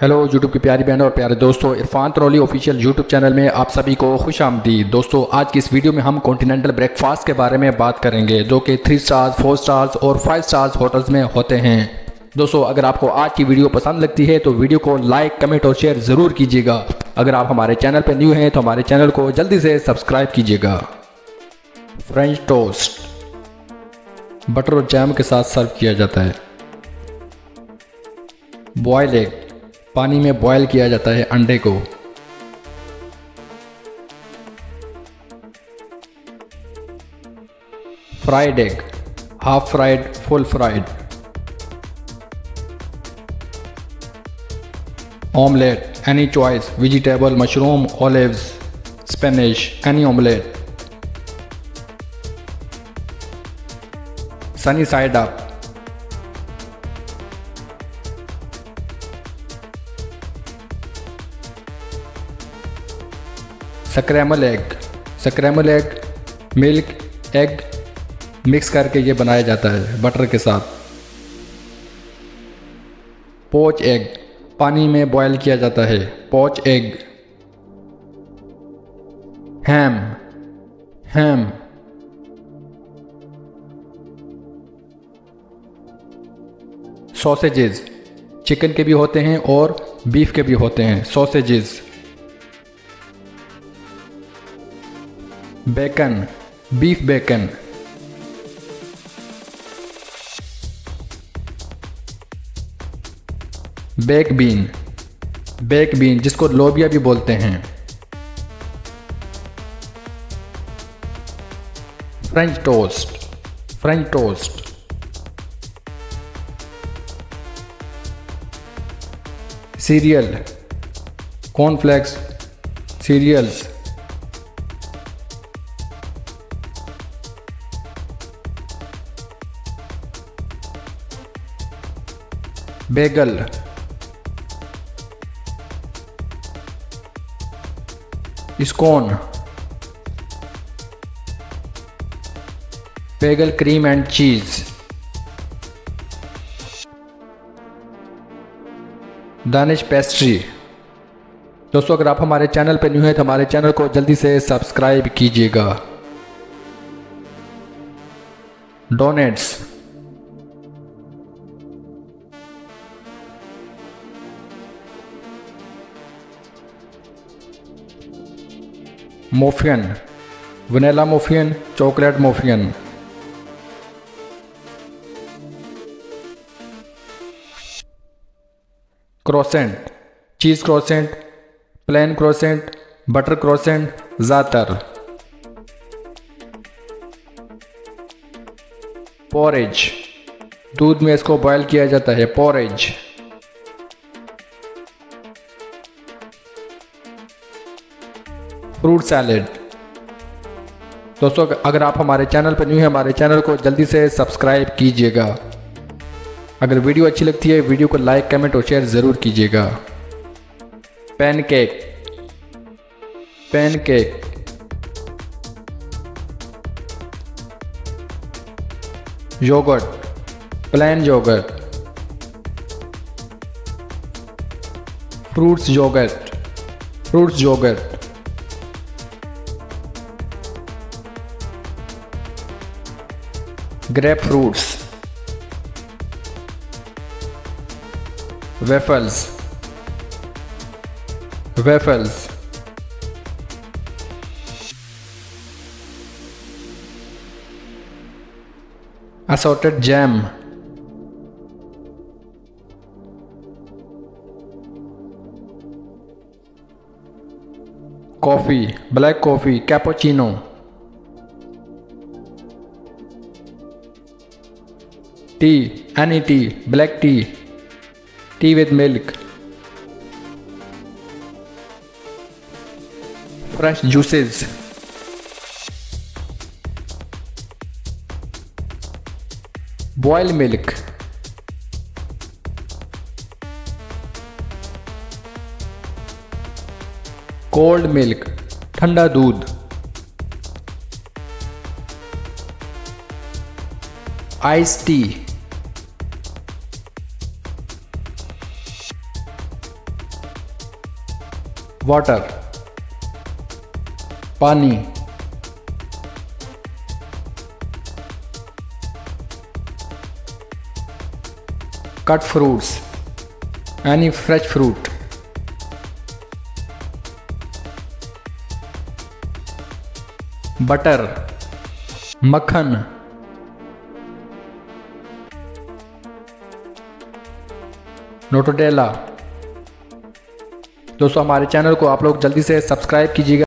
Hello YouTube की प्यारी बहनों और प्यारे दोस्तों, Irfan Tarauli official YouTube channel में आप सभी को खुश आमदीद। दोस्तों, आज की इस वीडियो में हम कॉन्टिनेंटल ब्रेकफास्ट के बारे में बात करेंगे जो कि 3 स्टार्स, 4 स्टार्स और 5 स्टार्स होटल्स में होते हैं। दोस्तों, अगर आपको आज की वीडियो पसंद लगती है तो वीडियो को लाइक, कमेंट और शेयर ज़रूर कीजिएगा। अगर आप हमारे चैनल पर न्यू हैं तो हमारे चैनल को जल्दी से सब्सक्राइब कीजिएगा। फ्रेंच टोस्ट बटर और जैम के साथ सर्व किया जाता है। बॉयल एग, पानी में बॉयल किया जाता है अंडे को। Fried egg, half fried, full fried. Omelette, any choice, vegetable, mushroom, olives, Spanish, any omelette. Sunny side up, scramble egg, scramble egg milk egg mix करके ये बनाया जाता है बटर के साथ। पोच एग, पानी में बॉयल किया जाता है, पोच एग। हैम, हैम। सॉसेजेस, चिकन के भी होते हैं और बीफ के भी होते हैं sausages. Bacon, beef bacon. Bake bean, bake bean जिसको लोबिया भी बोलते हैं। French toast, French toast. Cereal, cornflakes, cereals. Bagel, scone. Bagel cream and cheese. Danish pastry. दोस्तों, अगर आप हमारे चैनल पर न्यू हैं तो हमारे चैनल को जल्दी से सब्सक्राइब कीजिएगा। Donuts, muffin, vanilla muffin, chocolate muffin. Croissant, cheese croissant, plain croissant, butter croissant, ज़ातर। पोरेज, दूध में इसको बॉयल किया जाता है, पोरेज। Fruit salad. दोस्तों, अगर आप हमारे चैनल पर न्यू हैं हमारे चैनल को जल्दी से सब्सक्राइब कीजिएगा। अगर वीडियो अच्छी लगती है वीडियो को लाइक, कमेंट और शेयर ज़रूर कीजिएगा। Pancake, pancake. Yogurt, plain yogurt. Fruits yogurt, fruits yogurt. Grape fruits. Waffles, waffles. Assorted jam. Coffee, black coffee, cappuccino. Tea, any tea, black tea, tea with milk. Fresh juices. Boil milk. Cold milk, ठंडा दूध। Ice tea. Water, पानी, cut fruits, any fresh fruit, butter, मक्खन, Nutella. दोस्तों हमारे channel को आप लोग जल्दी से सब्सक्राइब कीजिएगा।